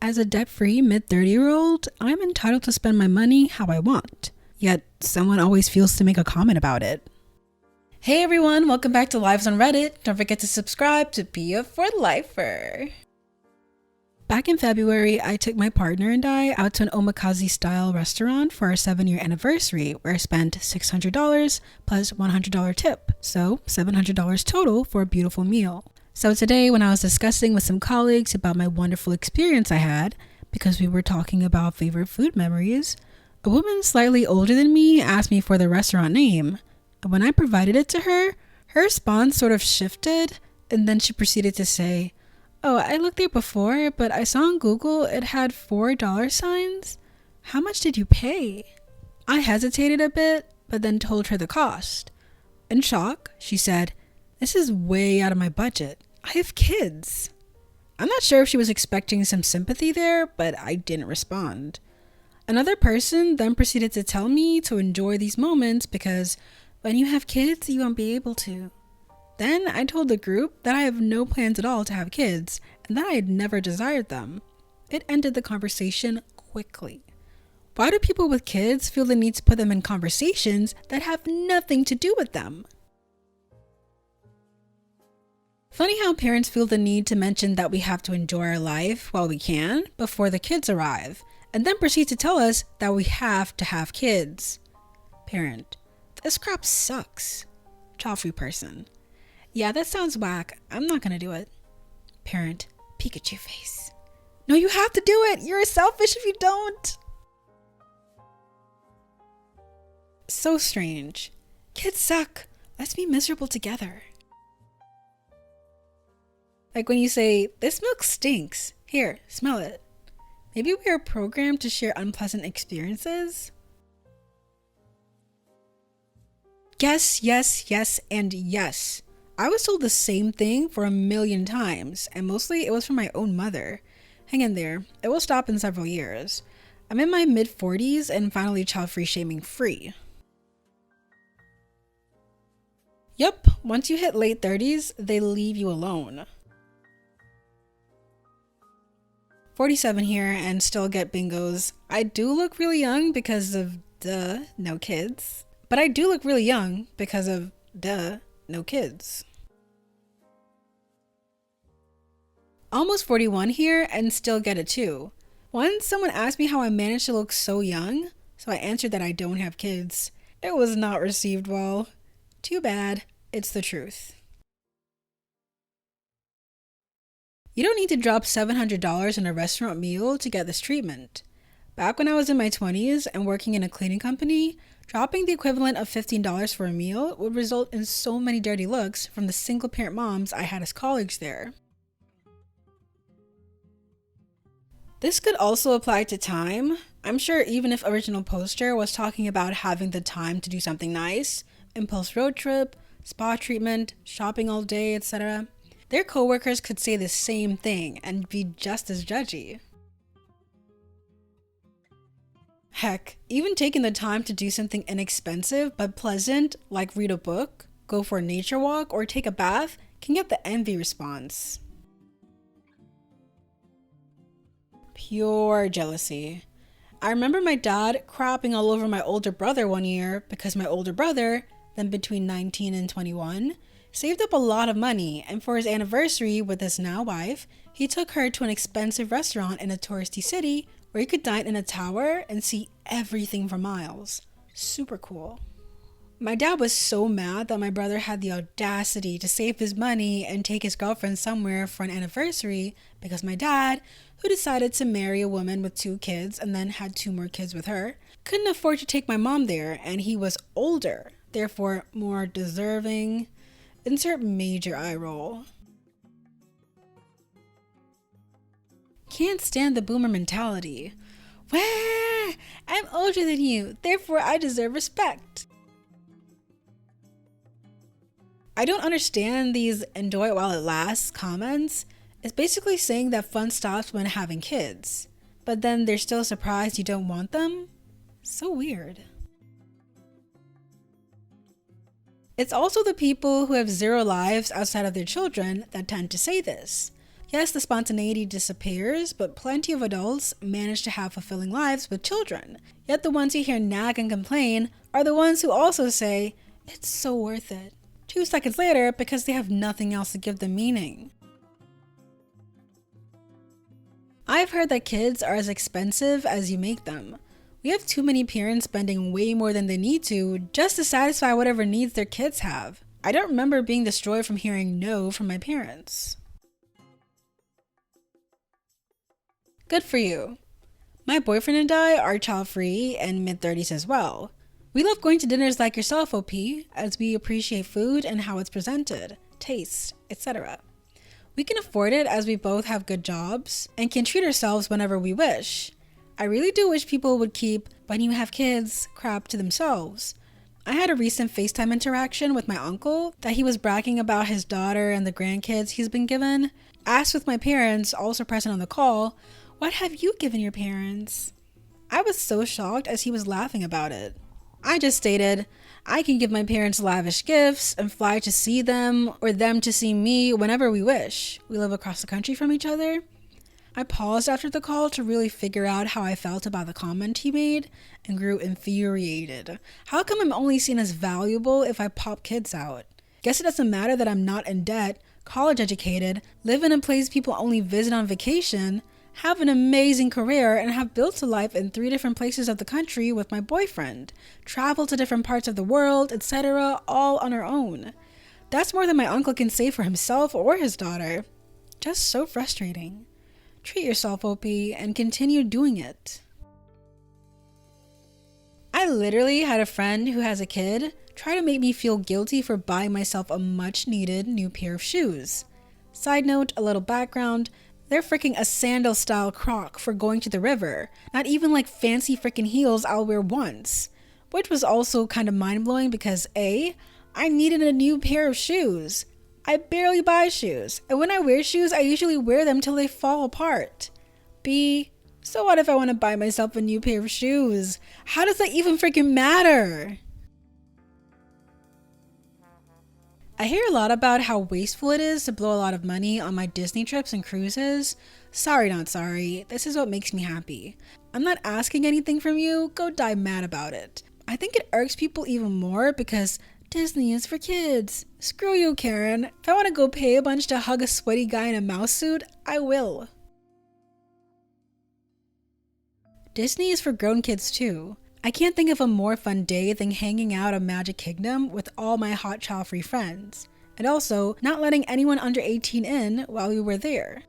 As a debt-free mid-30-year-old, I'm entitled to spend my money how I want. Yet, someone always feels to make a comment about it. Hey everyone, welcome back to Lives on Reddit. Don't forget to subscribe to be a For Lifer. Back in February, I took my partner and I out to an omakase-style restaurant for our 7-year anniversary, where I spent $600 plus $100 tip, so $700 total for a beautiful meal. So today, when I was discussing with some colleagues about my wonderful experience I had, because we were talking about favorite food memories, a woman slightly older than me asked me for the restaurant name. And when I provided it to her, her response sort of shifted, and then she proceeded to say, "Oh, I looked there before, but I saw on Google it had $4 signs. How much did you pay?" I hesitated a bit, but then told her the cost. In shock, she said, "This is way out of my budget. I have kids." I'm not sure if she was expecting some sympathy there, but I didn't respond. Another person then proceeded to tell me to enjoy these moments because when you have kids, you won't be able to. Then I told the group that I have no plans at all to have kids and that I had never desired them. It ended the conversation quickly. Why do people with kids feel the need to put them in conversations that have nothing to do with them? Funny how parents feel the need to mention that we have to enjoy our life while we can before the kids arrive, and then proceed to tell us that we have to have kids. Parent: this crap sucks. Childfree person: yeah, that sounds whack. I'm not gonna do it. Parent: Pikachu face: no, you have to do it. You're selfish if you don't. So strange. Kids suck. Let's be miserable together. Like when you say, "This milk stinks. Here, smell it." Maybe we are programmed to share unpleasant experiences? Yes, yes, yes, and yes. I was told the same thing for 1,000,000 times, and mostly it was from my own mother. Hang in there, it will stop in several years. I'm in my mid-40s and finally child-free shaming free. Yep, once you hit late 30s, they leave you alone. 47 here and still get bingos. I do look really young because of no kids. But I do look really young because of no kids. Almost 41 here and still get it too. Once someone asked me how I managed to look so young, so I answered that I don't have kids. It was not received well. Too bad, it's the truth. You don't need to drop $700 in a restaurant meal to get this treatment. Back when I was in my 20s and working in a cleaning company, dropping the equivalent of $15 for a meal would result in so many dirty looks from the single parent moms I had as colleagues there. This could also apply to time. I'm sure even if original poster was talking about having the time to do something nice, impulse road trip, spa treatment, shopping all day, etc., their coworkers could say the same thing and be just as judgy. Heck, even taking the time to do something inexpensive but pleasant, like read a book, go for a nature walk, or take a bath, can get the envy response. Pure jealousy. I remember my dad crapping all over my older brother one year because my older brother, then between 19 and 21, saved up a lot of money, and for his anniversary with his now wife, he took her to an expensive restaurant in a touristy city where you could dine in a tower and see everything for miles. Super cool. My dad was so mad that my brother had the audacity to save his money and take his girlfriend somewhere for an anniversary because my dad, who decided to marry a woman with 2 kids and then had 2 more kids with her, couldn't afford to take my mom there, and he was older, therefore more deserving. Insert major eye roll. Can't stand the boomer mentality. Wah! I'm older than you, therefore I deserve respect. I don't understand these enjoy it while it lasts comments. It's basically saying that fun stops when having kids, but then they're still surprised you don't want them? So weird. It's also the people who have 0 lives outside of their children that tend to say this. Yes, the spontaneity disappears, but plenty of adults manage to have fulfilling lives with children. Yet the ones you hear nag and complain are the ones who also say, "It's so worth it," 2 seconds later because they have nothing else to give them meaning. I've heard that kids are as expensive as you make them. We have too many parents spending way more than they need to just to satisfy whatever needs their kids have. I don't remember being destroyed from hearing no from my parents. Good for you. My boyfriend and I are child-free and mid-30s as well. We love going to dinners like yourself, OP, as we appreciate food and how it's presented, taste, etc. We can afford it as we both have good jobs and can treat ourselves whenever we wish. I really do wish people would keep "when you have kids" crap to themselves. I had a recent FaceTime interaction with my uncle that he was bragging about his daughter and the grandkids he's been given. Asked with my parents, also present on the call, "What have you given your parents?" I was so shocked as he was laughing about it. I just stated, I can give my parents lavish gifts and fly to see them or them to see me whenever we wish. We live across the country from each other. I paused after the call to really figure out how I felt about the comment he made and grew infuriated. How come I'm only seen as valuable if I pop kids out? Guess it doesn't matter that I'm not in debt, college educated, live in a place people only visit on vacation, have an amazing career, and have built a life in 3 different places of the country with my boyfriend, travel to different parts of the world, etc., all on our own. That's more than my uncle can say for himself or his daughter. Just so frustrating. Treat yourself, OP, and continue doing it. I literally had a friend who has a kid try to make me feel guilty for buying myself a much needed new pair of shoes. Side note, a little background, they're freaking a sandal style croc for going to the river, not even like fancy freaking heels I'll wear once. Which was also kind of mind blowing because A, I needed a new pair of shoes. I barely buy shoes, and when I wear shoes, I usually wear them till they fall apart. B, so what if I want to buy myself a new pair of shoes? How does that even freaking matter? I hear a lot about how wasteful it is to blow a lot of money on my Disney trips and cruises. Sorry, not sorry. This is what makes me happy. I'm not asking anything from you. Go die mad about it. I think it irks people even more because Disney is for kids. Screw you, Karen. If I want to go pay a bunch to hug a sweaty guy in a mouse suit, I will. Disney is for grown kids too. I can't think of a more fun day than hanging out at Magic Kingdom with all my hot child-free friends, and also not letting anyone under 18 in while we were there.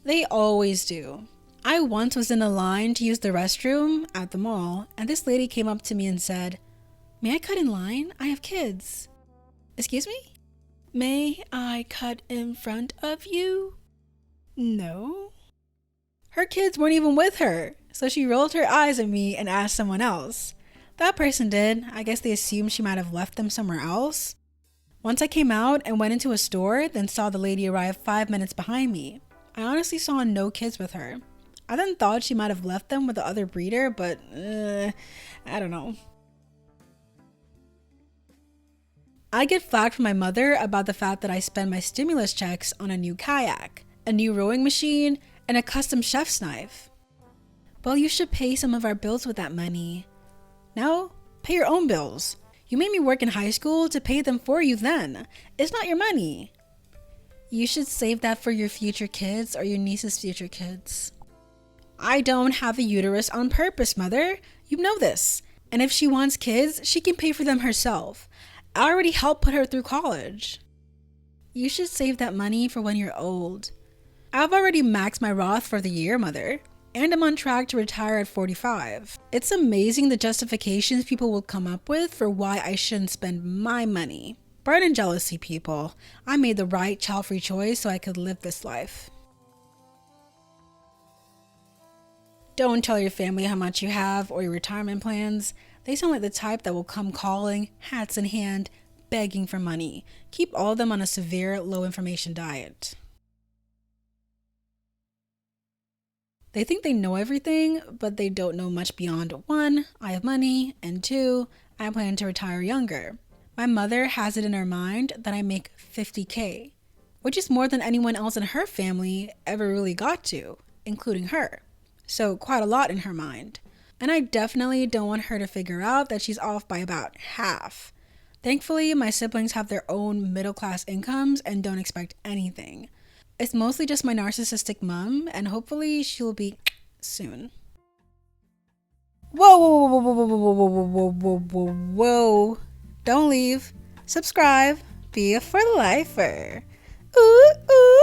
They always do. I once was in a line to use the restroom at the mall, and this lady came up to me and said, "May I cut in line? I have kids." Excuse me? May I cut in front of you? No. Her kids weren't even with her, so she rolled her eyes at me and asked someone else. That person did. I guess they assumed she might have left them somewhere else. Once I came out and went into a store, then saw the lady arrive 5 minutes behind me. I honestly saw no kids with her. I then thought she might have left them with the other breeder, but I don't know. I get flack from my mother about the fact that I spend my stimulus checks on a new kayak, a new rowing machine, and a custom chef's knife. Well, you should pay some of our bills with that money. No, pay your own bills. You made me work in high school to pay them for you then. It's not your money. You should save that for your future kids or your niece's future kids. I don't have a uterus on purpose, Mother. You know this. And if she wants kids, she can pay for them herself. I already helped put her through college. You should save that money for when you're old. I've already maxed my Roth for the year, Mother. And I'm on track to retire at 45. It's amazing the justifications people will come up with for why I shouldn't spend my money. Burn and jealousy, people. I made the right child-free choice so I could live this life. Don't tell your family how much you have or your retirement plans. They sound like the type that will come calling, hats in hand, begging for money. Keep all of them on a severe, low-information diet. They think they know everything, but they don't know much beyond 1, I have money, and 2, I plan to retire younger. My mother has it in her mind that I make $50K. which is more than anyone else in her family ever really got to, including her. So quite a lot in her mind. And I definitely don't want her to figure out that she's off by about half. Thankfully, my siblings have their own middle-class incomes and don't expect anything. It's mostly just my narcissistic mom, and hopefully she'll be soon. Whoa, whoa, whoa, whoa, whoa, whoa, whoa, whoa, whoa, whoa, whoa. Don't leave. Subscribe. Be a for lifer. Ooh, ooh.